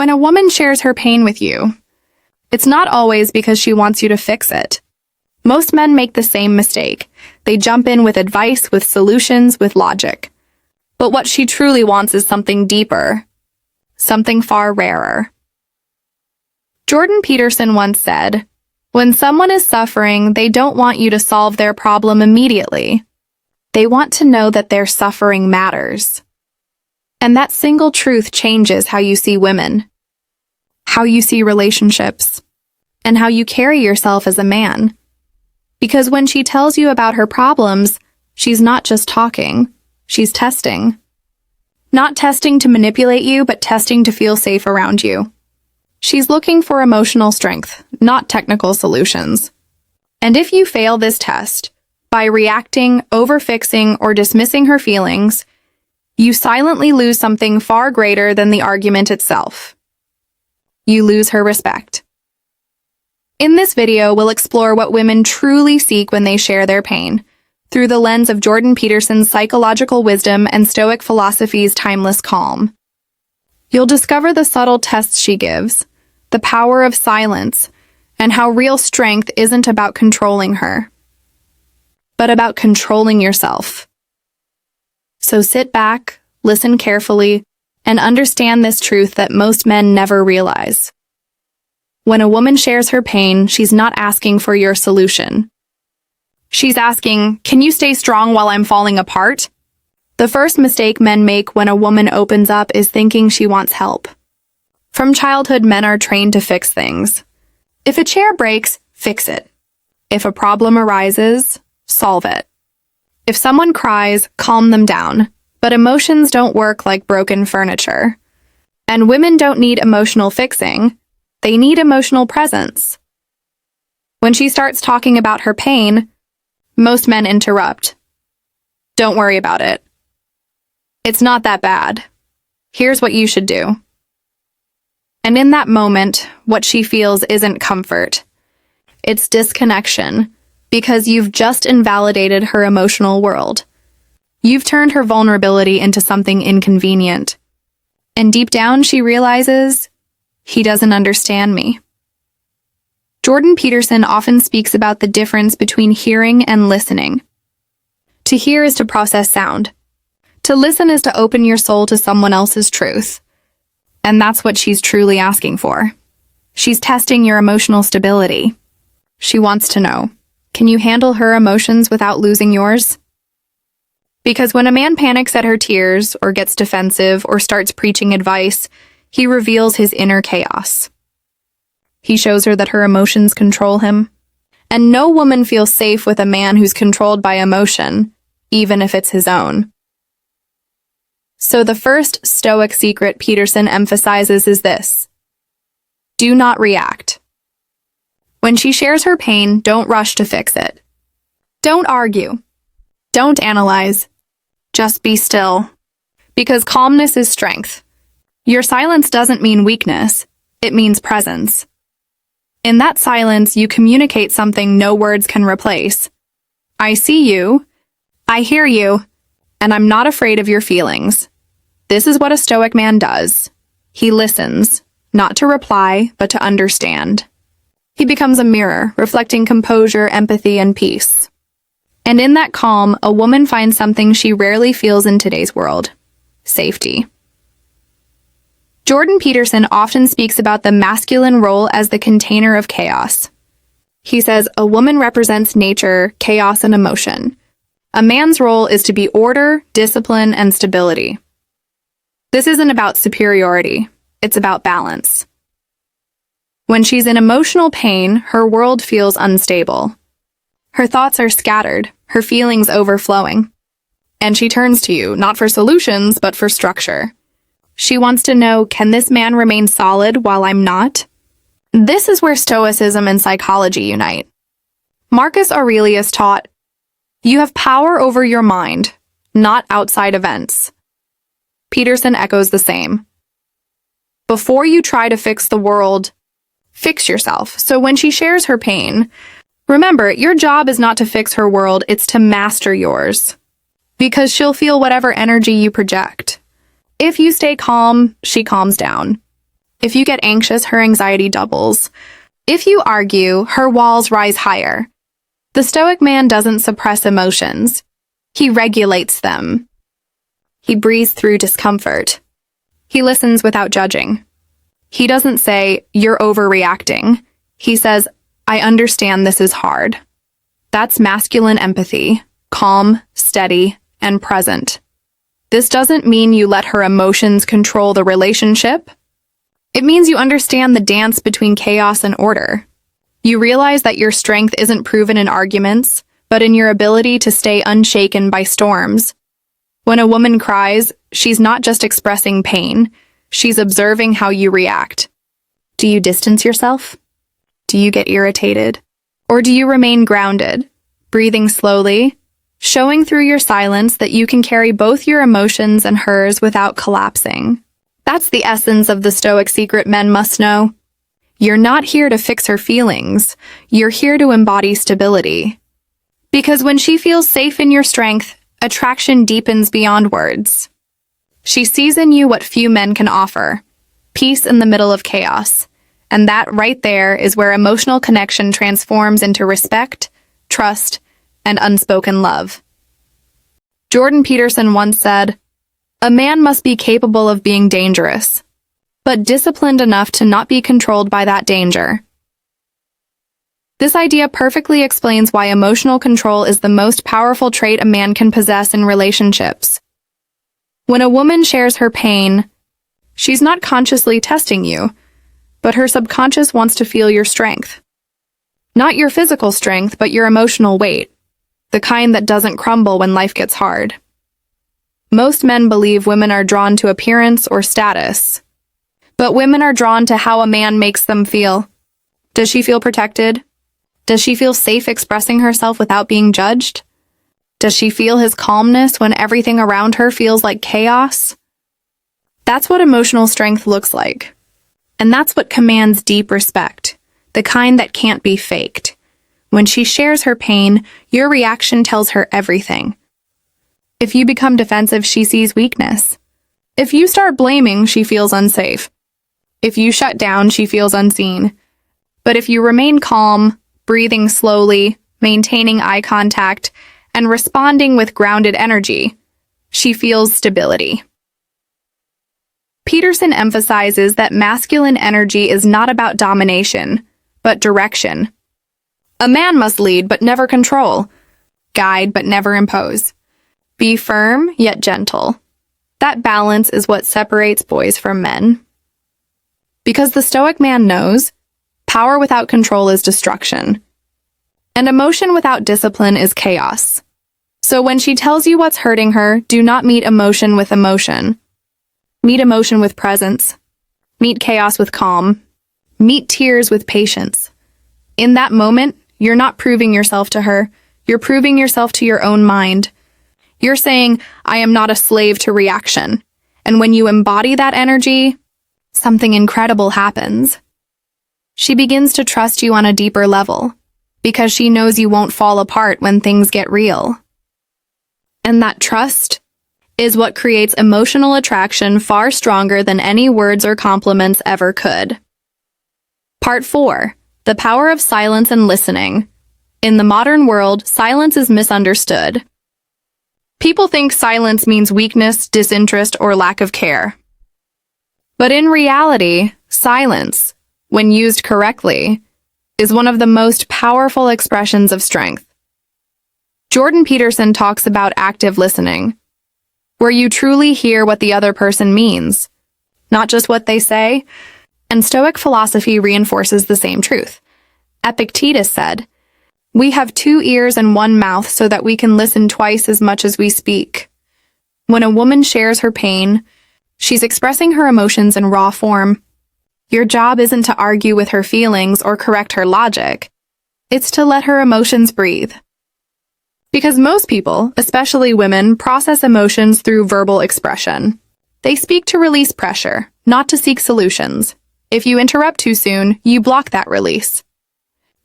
When a woman shares her pain with you, it's not always because she wants you to fix it. Most men make the same mistake. They jump in with advice, with solutions, with logic. But what she truly wants is something deeper, something far rarer. Jordan Peterson once said, "When someone is suffering, they don't want you to solve their problem immediately. They want to know that their suffering matters." And that single truth changes how you see women, how you see relationships, and how you carry yourself as a man. Because when she tells you about her problems, she's not just talking, she's testing. Not testing to manipulate you, but testing to feel safe around you. She's looking for emotional strength, not technical solutions. And if you fail this test, by reacting, overfixing, or dismissing her feelings, you silently lose something far greater than the argument itself. You lose her respect. In this video, we'll explore what women truly seek when they share their pain, through the lens of Jordan Peterson's psychological wisdom and Stoic philosophy's timeless calm. You'll discover the subtle tests she gives, the power of silence, and how real strength isn't about controlling her, but about controlling yourself. So sit back, listen carefully, and understand this truth that most men never realize. When a woman shares her pain, she's not asking for your solution. She's asking, "Can you stay strong while I'm falling apart?" The first mistake men make when a woman opens up is thinking she wants help. From childhood, men are trained to fix things. If a chair breaks, fix it. If a problem arises, solve it. If someone cries, calm them down. But emotions don't work like broken furniture. And women don't need emotional fixing. They need emotional presence. When she starts talking about her pain, most men interrupt. "Don't worry about it. It's not that bad. Here's what you should do." And in that moment, what she feels isn't comfort. It's disconnection, because you've just invalidated her emotional world. You've turned her vulnerability into something inconvenient. And deep down, she realizes, he doesn't understand me. Jordan Peterson often speaks about the difference between hearing and listening. To hear is to process sound. To listen is to open your soul to someone else's truth. And that's what she's truly asking for. She's testing your emotional stability. She wants to know, can you handle her emotions without losing yours? Because when a man panics at her tears, or gets defensive, or starts preaching advice, he reveals his inner chaos. He shows her that her emotions control him. And no woman feels safe with a man who's controlled by emotion, even if it's his own. So the first Stoic secret Peterson emphasizes is this: do not react. When she shares her pain, don't rush to fix it. Don't argue. Don't analyze. Just be still. Because calmness is strength. Your silence doesn't mean weakness. It means presence. In that silence, you communicate something no words can replace. I see you. I hear you. And I'm not afraid of your feelings. This is what a Stoic man does. He listens, not to reply, but to understand. He becomes a mirror, reflecting composure, empathy, and peace. And in that calm, a woman finds something she rarely feels in today's world: safety. Jordan Peterson often speaks about the masculine role as the container of chaos. He says a woman represents nature, chaos, and emotion. A man's role is to be order, discipline, and stability. This isn't about superiority. It's about balance. When she's in emotional pain, her world feels unstable. Her thoughts are scattered, her feelings overflowing. And she turns to you, not for solutions, but for structure. She wants to know, can this man remain solid while I'm not? This is where Stoicism and psychology unite. Marcus Aurelius taught, you have power over your mind, not outside events. Peterson echoes the same. Before you try to fix the world, fix yourself. So when she shares her pain, remember, your job is not to fix her world, it's to master yours. Because she'll feel whatever energy you project. If you stay calm, she calms down. If you get anxious, her anxiety doubles. If you argue, her walls rise higher. The Stoic man doesn't suppress emotions. He regulates them. He breathes through discomfort. He listens without judging. He doesn't say, "You're overreacting." He says, "I understand this is hard." That's masculine empathy, calm, steady, and present. This doesn't mean you let her emotions control the relationship. It means you understand the dance between chaos and order. You realize that your strength isn't proven in arguments, but in your ability to stay unshaken by storms. When a woman cries, she's not just expressing pain, she's observing how you react. Do you distance yourself? Do you get irritated? Or do you remain grounded, breathing slowly, showing through your silence that you can carry both your emotions and hers without collapsing? That's the essence of the Stoic secret men must know. You're not here to fix her feelings. You're here to embody stability. Because when she feels safe in your strength, attraction deepens beyond words. She sees in you what few men can offer, peace in the middle of chaos. And that right there is where emotional connection transforms into respect, trust, and unspoken love. Jordan Peterson once said, "A man must be capable of being dangerous, but disciplined enough to not be controlled by that danger." This idea perfectly explains why emotional control is the most powerful trait a man can possess in relationships. When a woman shares her pain, she's not consciously testing you, but her subconscious wants to feel your strength. Not your physical strength, but your emotional weight, the kind that doesn't crumble when life gets hard. Most men believe women are drawn to appearance or status, but women are drawn to how a man makes them feel. Does she feel protected? Does she feel safe expressing herself without being judged? Does she feel his calmness when everything around her feels like chaos? That's what emotional strength looks like. And that's what commands deep respect, the kind that can't be faked. When she shares her pain, your reaction tells her everything. If you become defensive, she sees weakness. If you start blaming, she feels unsafe. If you shut down, she feels unseen. But if you remain calm, breathing slowly, maintaining eye contact, and responding with grounded energy, she feels stability. Peterson emphasizes that masculine energy is not about domination, but direction. A man must lead but never control, guide but never impose, be firm yet gentle. That balance is what separates boys from men. Because the Stoic man knows, power without control is destruction, and emotion without discipline is chaos. So when she tells you what's hurting her, do not meet emotion with emotion. Meet emotion with presence. Meet chaos with calm. Meet tears with patience. In that moment, you're not proving yourself to her. You're proving yourself to your own mind. You're saying, "I am not a slave to reaction." And when you embody that energy, something incredible happens. She begins to trust you on a deeper level, because she knows you won't fall apart when things get real. And that trust is what creates emotional attraction far stronger than any words or compliments ever could. Part 4. The power of silence and listening. In the modern world, silence is misunderstood. People think silence means weakness, disinterest, or lack of care. But in reality, silence, when used correctly, is one of the most powerful expressions of strength. Jordan Peterson talks about active listening, where you truly hear what the other person means, not just what they say, and Stoic philosophy reinforces the same truth. Epictetus said, "We have 2 ears and 1 mouth so that we can listen twice as much as we speak." When a woman shares her pain, she's expressing her emotions in raw form. Your job isn't to argue with her feelings or correct her logic. It's to let her emotions breathe. Because most people, especially women, process emotions through verbal expression. They speak to release pressure, not to seek solutions. If you interrupt too soon, you block that release.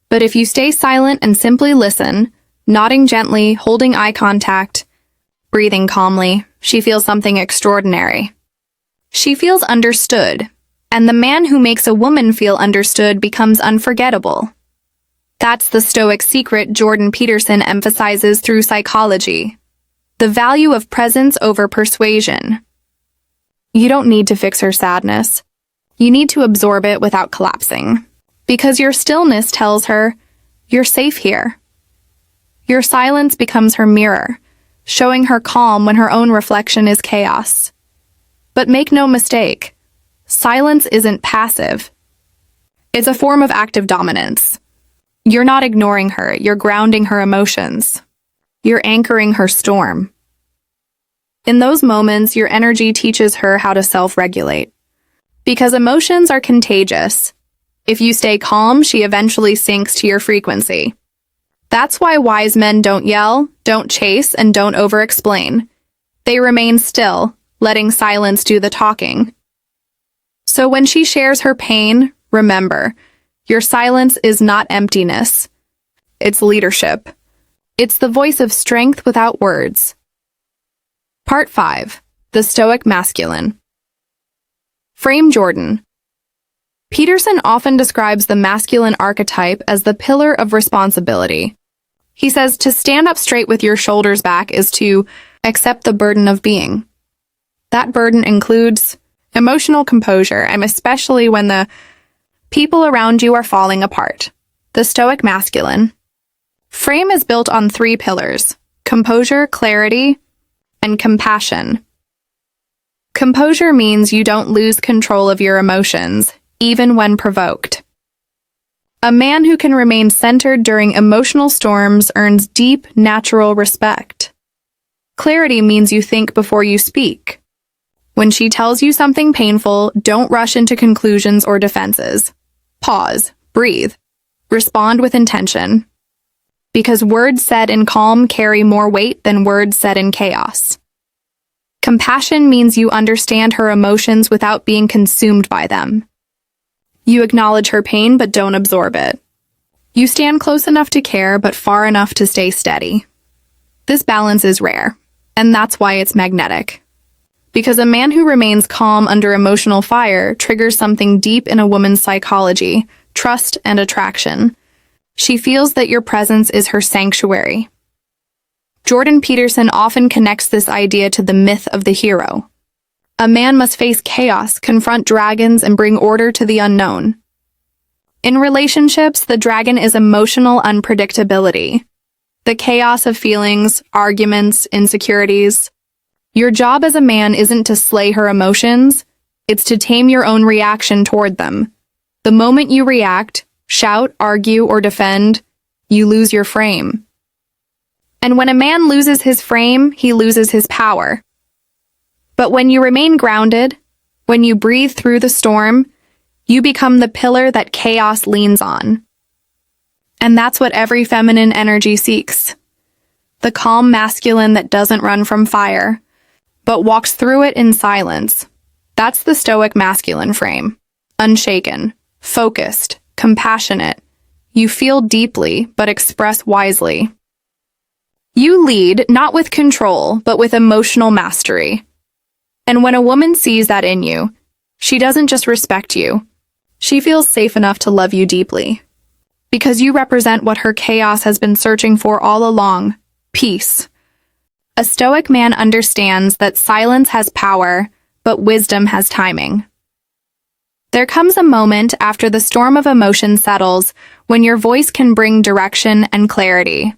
But if you stay silent and simply listen, nodding gently, holding eye contact, breathing calmly, she feels something extraordinary. She feels understood, And the man who makes a woman feel understood becomes unforgettable. That's the Stoic secret Jordan Peterson emphasizes through psychology. The value of presence over persuasion. You don't need to fix her sadness. You need to absorb it without collapsing. Because your stillness tells her, you're safe here. Your silence becomes her mirror, showing her calm when her own reflection is chaos. But make no mistake, silence isn't passive. It's a form of active dominance. You're not ignoring her, you're grounding her emotions. You're anchoring her storm. In those moments, your energy teaches her how to self-regulate. Because emotions are contagious. If you stay calm, she eventually sinks to your frequency. That's why wise men don't yell, don't chase, and don't over-explain. They remain still, letting silence do the talking. So when she shares her pain, remember, your silence is not emptiness. It's leadership. It's the voice of strength without words. Part 5. The Stoic Masculine. Frame Jordan. Peterson often describes the masculine archetype as the pillar of responsibility. He says to stand up straight with your shoulders back is to accept the burden of being. That burden includes emotional composure, and especially when the people around you are falling apart. The Stoic Masculine. Frame is built on 3 pillars: composure, clarity, and compassion. Composure means you don't lose control of your emotions, even when provoked. A man who can remain centered during emotional storms earns deep, natural respect. Clarity means you think before you speak. When she tells you something painful, don't rush into conclusions or defenses. Pause, breathe, respond with intention. Because words said in calm carry more weight than words said in chaos. Compassion means you understand her emotions without being consumed by them. You acknowledge her pain but don't absorb it. You stand close enough to care but far enough to stay steady. This balance is rare, and that's why it's magnetic. Because a man who remains calm under emotional fire triggers something deep in a woman's psychology, trust and attraction. She feels that your presence is her sanctuary. Jordan Peterson often connects this idea to the myth of the hero. A man must face chaos, confront dragons, and bring order to the unknown. In relationships, the dragon is emotional unpredictability. The chaos of feelings, arguments, insecurities. Your job as a man isn't to slay her emotions, it's to tame your own reaction toward them. The moment you react, shout, argue, or defend, you lose your frame. And when a man loses his frame, he loses his power. But when you remain grounded, when you breathe through the storm, you become the pillar that chaos leans on. And that's what every feminine energy seeks. The calm masculine that doesn't run from fire, but walks through it in silence. That's the Stoic masculine frame. Unshaken, focused, compassionate. You feel deeply, but express wisely. You lead not with control, but with emotional mastery. And when a woman sees that in you, she doesn't just respect you. She feels safe enough to love you deeply. Because you represent what her chaos has been searching for all along: peace. A Stoic man understands that silence has power, but wisdom has timing. There comes a moment after the storm of emotion settles when your voice can bring direction and clarity.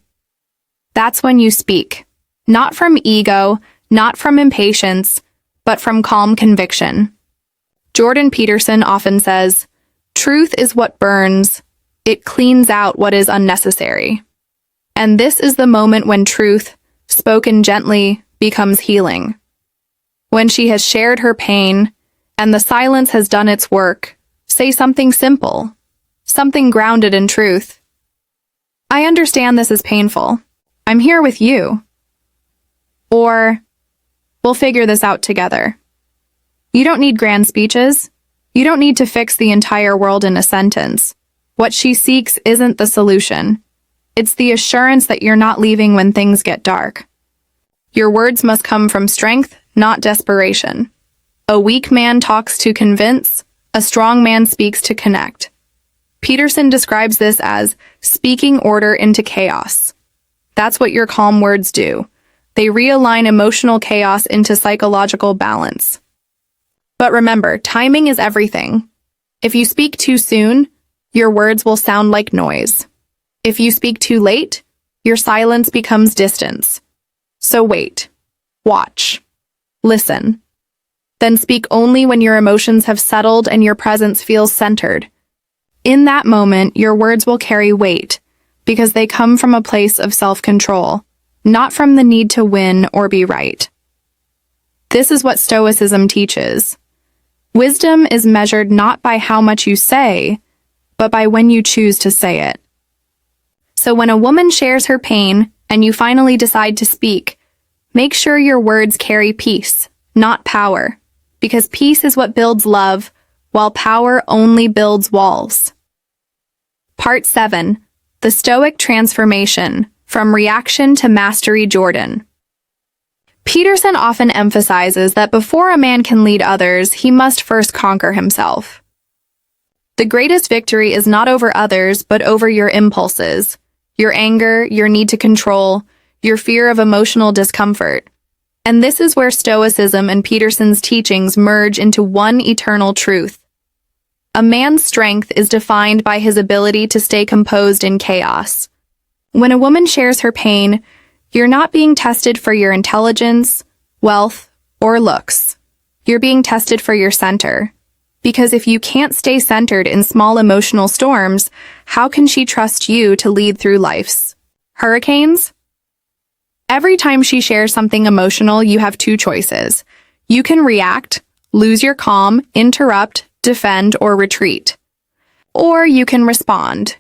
That's when you speak, not from ego, not from impatience, but from calm conviction. Jordan Peterson often says, "Truth is what burns. It cleans out what is unnecessary." And this is the moment when truth, spoken gently, becomes healing. When she has shared her pain, and the silence has done its work, say something simple, something grounded in truth. "I understand this is painful. I'm here with you." Or, "We'll figure this out together." You don't need grand speeches. You don't need to fix the entire world in a sentence. What she seeks isn't the solution. It's the assurance that you're not leaving when things get dark. Your words must come from strength, not desperation. A weak man talks to convince. A strong man speaks to connect. Peterson describes this as speaking order into chaos. That's what your calm words do. They realign emotional chaos into psychological balance. But remember, timing is everything. If you speak too soon, your words will sound like noise. If you speak too late, your silence becomes distance. So wait, watch, listen. Then speak only when your emotions have settled and your presence feels centered. In that moment, your words will carry weight because they come from a place of self-control, not from the need to win or be right. This is what Stoicism teaches. Wisdom is measured not by how much you say, but by when you choose to say it. So when a woman shares her pain and you finally decide to speak, make sure your words carry peace, not power, because peace is what builds love, while power only builds walls. Part 7. The Stoic Transformation, from Reaction to Mastery. Jordan Peterson often emphasizes that before a man can lead others, he must first conquer himself. The greatest victory is not over others, but over your impulses, your anger, your need to control, your fear of emotional discomfort. And this is where Stoicism and Peterson's teachings merge into one eternal truth. A man's strength is defined by his ability to stay composed in chaos. When a woman shares her pain, you're not being tested for your intelligence, wealth, or looks. You're being tested for your center. Because if you can't stay centered in small emotional storms, how can she trust you to lead through life's hurricanes? Every time she shares something emotional, you have two choices. You can react, lose your calm, interrupt, defend, or retreat. Or you can respond,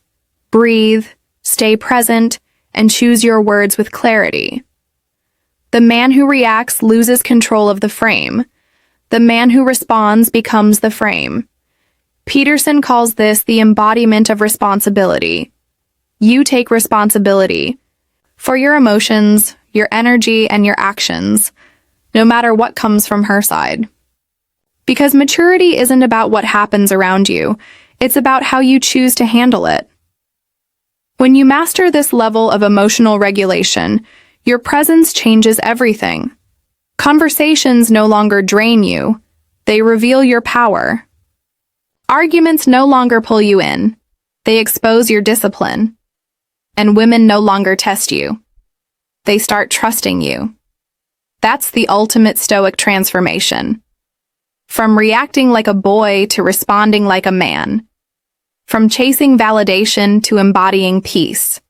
breathe, stay present, and choose your words with clarity. The man who reacts loses control of the frame. The man who responds becomes the frame. Peterson calls this the embodiment of responsibility. You take responsibility for your emotions, your energy, and your actions, no matter what comes from her side. Because maturity isn't about what happens around you, it's about how you choose to handle it. When you master this level of emotional regulation, your presence changes everything. Conversations no longer drain you, they reveal your power. Arguments no longer pull you in, they expose your discipline. And women no longer test you, they start trusting you. That's the ultimate Stoic transformation. From reacting like a boy to responding like a man. From chasing validation to embodying peace.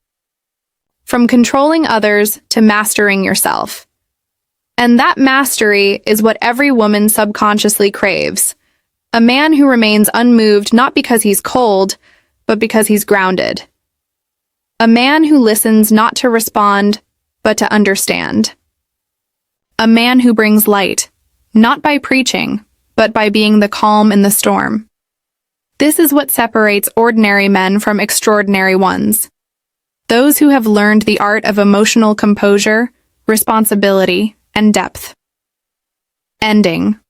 From controlling others to mastering yourself. And that mastery is what every woman subconsciously craves. A man who remains unmoved not because he's cold, but because he's grounded. A man who listens not to respond, but to understand. A man who brings light, not by preaching, but by being the calm in the storm. This is what separates ordinary men from extraordinary ones. Those who have learned the art of emotional composure, responsibility, and depth. Ending.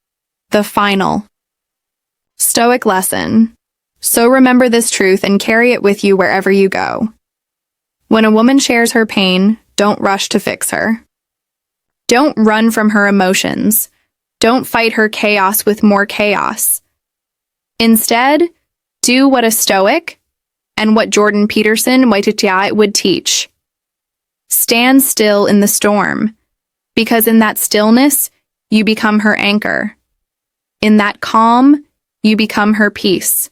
The final. Stoic lesson. So remember this truth and carry it with you wherever you go. When a woman shares her pain, don't rush to fix her. Don't run from her emotions. Don't fight her chaos with more chaos. Instead, do what a Stoic and what Jordan Peterson would teach. Stand still in the storm, because in that stillness, you become her anchor. In that calm, you become her peace.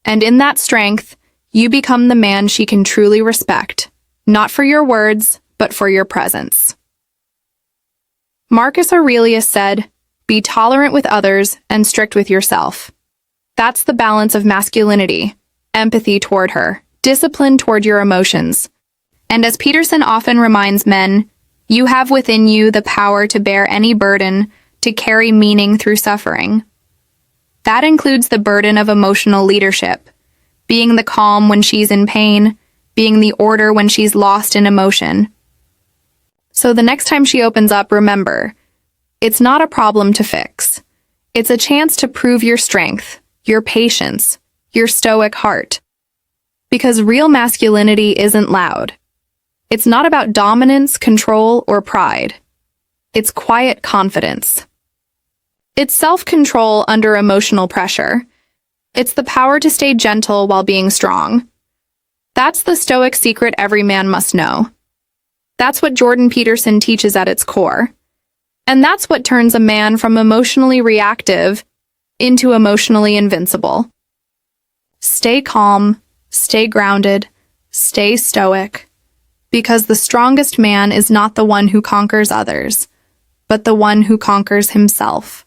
And in that strength, you become the man she can truly respect, not for your words, but for your presence. Marcus Aurelius said, "Be tolerant with others and strict with yourself." That's the balance of masculinity, empathy toward her, discipline toward your emotions. And as Peterson often reminds men, you have within you the power to bear any burden, to carry meaning through suffering. That includes the burden of emotional leadership, being the calm when she's in pain, being the order when she's lost in emotion. So the next time she opens up, remember, it's not a problem to fix. It's a chance to prove your strength, your patience, your stoic heart. Because real masculinity isn't loud. It's not about dominance, control, or pride. It's quiet confidence. It's self-control under emotional pressure. It's the power to stay gentle while being strong. That's the Stoic secret every man must know. That's what Jordan Peterson teaches at its core. And that's what turns a man from emotionally reactive into emotionally invincible. Stay calm, stay grounded, stay stoic, because the strongest man is not the one who conquers others, but the one who conquers himself.